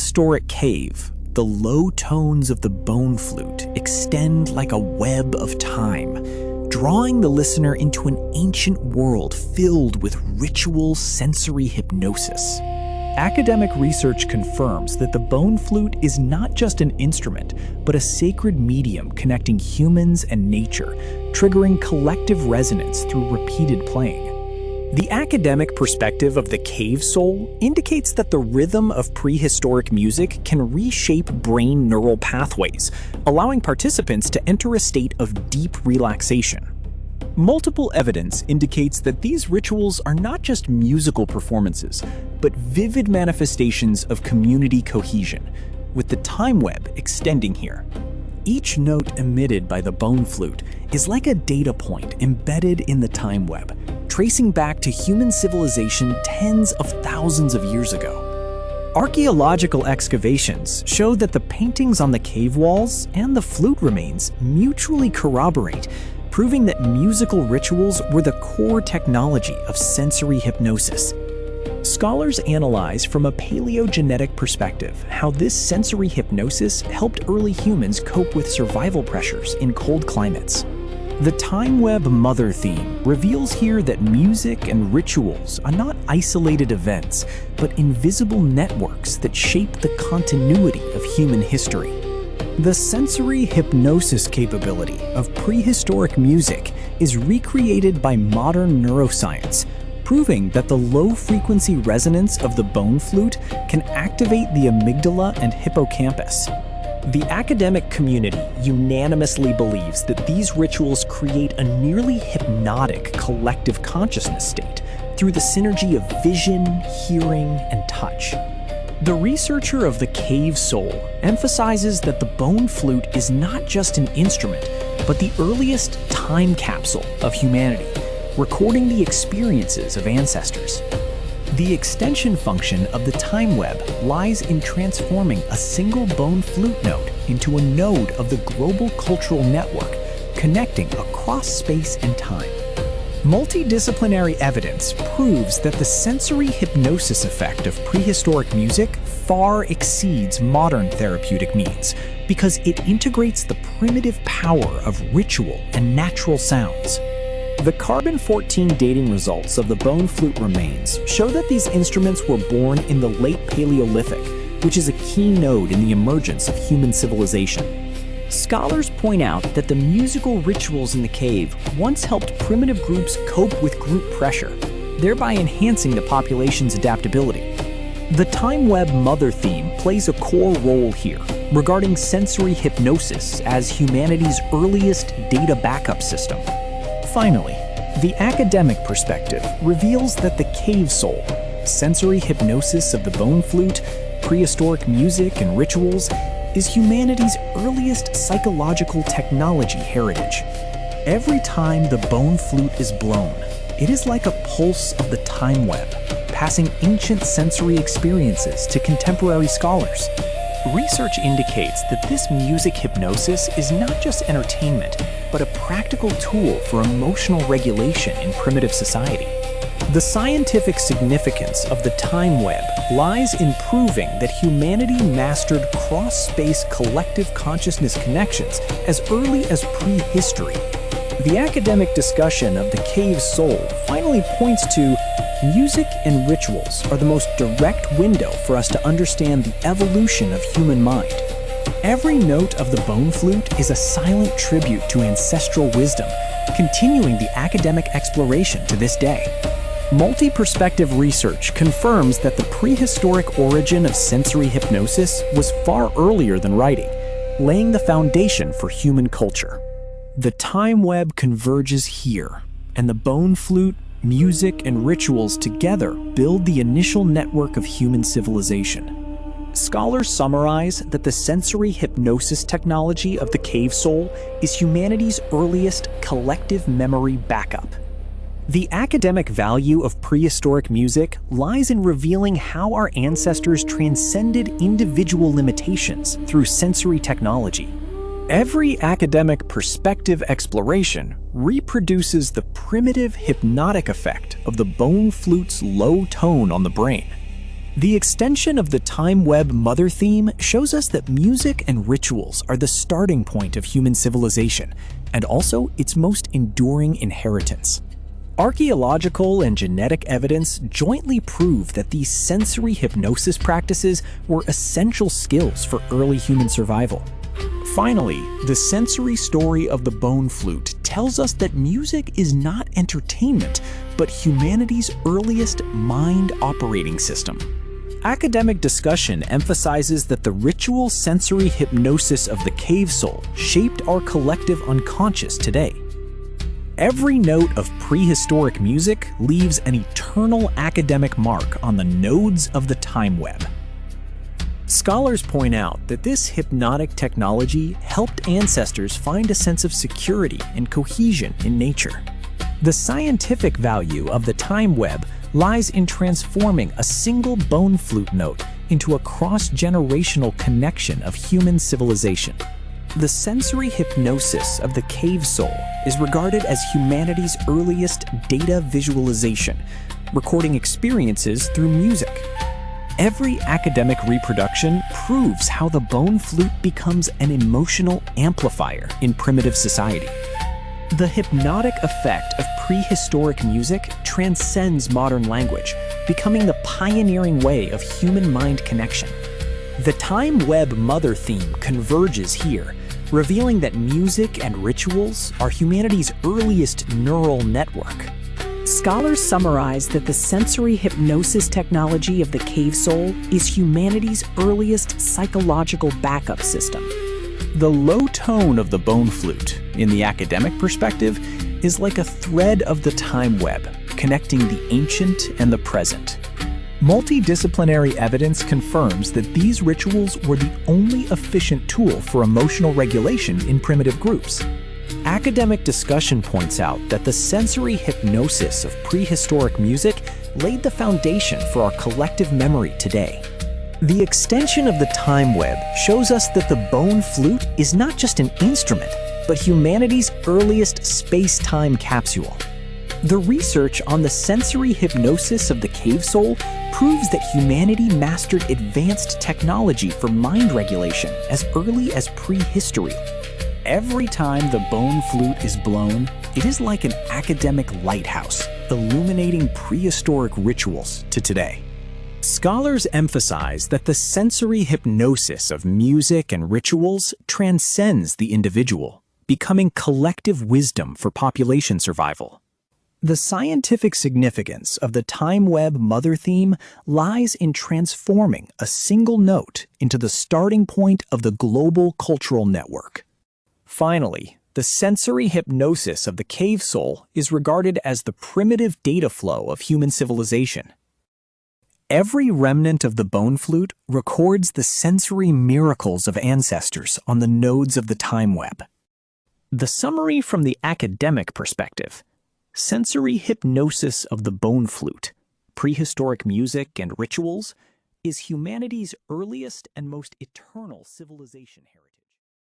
prehistoric cave, the low tones of the bone flute extend like a web of time, drawing the listener into an ancient world filled with ritual sensory hypnosis. Academic research confirms that the bone flute is not just an instrument, but a sacred medium connecting humans and nature, triggering collective resonance through repeated playing. The academic perspective of the cave soul indicates that the rhythm of prehistoric music can reshape brain neural pathways, allowing participants to enter a state of deep relaxation. Multiple evidence indicates that these rituals are not just musical performances, but vivid manifestations of community cohesion, with the time web extending here. Each note emitted by the bone flute is like a data point embedded in the time web, tracing back to human civilization tens of thousands of years ago. Archaeological excavations show that the paintings on the cave walls and the flute remains mutually corroborate, proving that musical rituals were the core technology of sensory hypnosis. Scholars analyze from a paleogenetic perspective how this sensory hypnosis helped early humans cope with survival pressures in cold climates. The time web mother theme reveals here that music and rituals are not isolated events, but invisible networks that shape the continuity of human history. The sensory hypnosis capability of prehistoric music is recreated by modern neuroscience, proving that the low-frequency resonance of the bone flute can activate the amygdala and hippocampus. The academic community unanimously believes that these rituals create a nearly hypnotic collective consciousness state through the synergy of vision, hearing, and touch. The researcher of the cave soul emphasizes that the bone flute is not just an instrument, but the earliest time capsule of humanity, recording the experiences of ancestors. The extension function of the time web lies in transforming a single bone flute note into a node of the global cultural network, connecting across space and time. Multidisciplinary evidence proves that the sensory hypnosis effect of prehistoric music far exceeds modern therapeutic means because it integrates the primitive power of ritual and natural sounds. The carbon-14 dating results of the bone flute remains show that these instruments were born in the late Paleolithic, which is a key node in the emergence of human civilization. Scholars point out that the musical rituals in the cave once helped primitive groups cope with group pressure, thereby enhancing the population's adaptability. The time web mother theme plays a core role here, regarding sensory hypnosis as humanity's earliest data backup system. Finally, the academic perspective reveals that the cave soul, sensory hypnosis of the bone flute, prehistoric music and rituals, is humanity's earliest psychological technology heritage. Every time the bone flute is blown, it is like a pulse of the time web, passing ancient sensory experiences to contemporary scholars. Research indicates that this music hypnosis is not just entertainment, but a practical tool for emotional regulation in primitive society. The scientific significance of the time web lies in proving that humanity mastered cross-space collective consciousness connections as early as prehistory. The academic discussion of the cave soul finally points to music and rituals are the most direct window for us to understand the evolution of human mind. Every note of the bone flute is a silent tribute to ancestral wisdom, continuing the academic exploration to this day. Multi-perspective research confirms that the prehistoric origin of sensory hypnosis was far earlier than writing, laying the foundation for human culture. The time web converges here, and the bone flute, music, and rituals together build the initial network of human civilization. Scholars summarize that the sensory hypnosis technology of the cave soul is humanity's earliest collective memory backup. The academic value of prehistoric music lies in revealing how our ancestors transcended individual limitations through sensory technology. Every academic perspective exploration reproduces the primitive hypnotic effect of the bone flute's low tone on the brain. The extension of the time web mother theme shows us that music and rituals are the starting point of human civilization, and also its most enduring inheritance. Archaeological and genetic evidence jointly prove that these sensory hypnosis practices were essential skills for early human survival. Finally, the sensory story of the bone flute tells us that music is not entertainment, but humanity's earliest mind operating system. Academic discussion emphasizes that the ritual sensory hypnosis of the cave soul shaped our collective unconscious today. Every note of prehistoric music leaves an eternal academic mark on the nodes of the time web. Scholars point out that this hypnotic technology helped ancestors find a sense of security and cohesion in nature. The scientific value of the time web lies in transforming a single bone flute note into a cross-generational connection of human civilization. The sensory hypnosis of the cave soul is regarded as humanity's earliest data visualization, recording experiences through music. Every academic reproduction proves how the bone flute becomes an emotional amplifier in primitive society. The hypnotic effect of prehistoric music transcends modern language, becoming the pioneering way of human-mind connection. The time web mother theme converges here, revealing that music and rituals are humanity's earliest neural network. Scholars summarize that the sensory hypnosis technology of the cave soul is humanity's earliest psychological backup system. The low tone of the bone flute, in the academic perspective, is like a thread of the time web, connecting the ancient and the present. Multidisciplinary evidence confirms that these rituals were the only efficient tool for emotional regulation in primitive groups. Academic discussion points out that the sensory hypnosis of prehistoric music laid the foundation for our collective memory today. The extension of the time web shows us that the bone flute is not just an instrument, but humanity's earliest space-time capsule. The research on the sensory hypnosis of the cave soul proves that humanity mastered advanced technology for mind regulation as early as prehistory. Every time the bone flute is blown, it is like an academic lighthouse, illuminating prehistoric rituals to today. Scholars emphasize that the sensory hypnosis of music and rituals transcends the individual, becoming collective wisdom for population survival. The scientific significance of the time web mother theme lies in transforming a single note into the starting point of the global cultural network. Finally, the sensory hypnosis of the cave soul is regarded as the primitive data flow of human civilization. Every remnant of the bone flute records the sensory miracles of ancestors on the nodes of the time web. The summary from the academic perspective: sensory hypnosis of the bone flute, prehistoric music and rituals, is humanity's earliest and most eternal civilization heritage.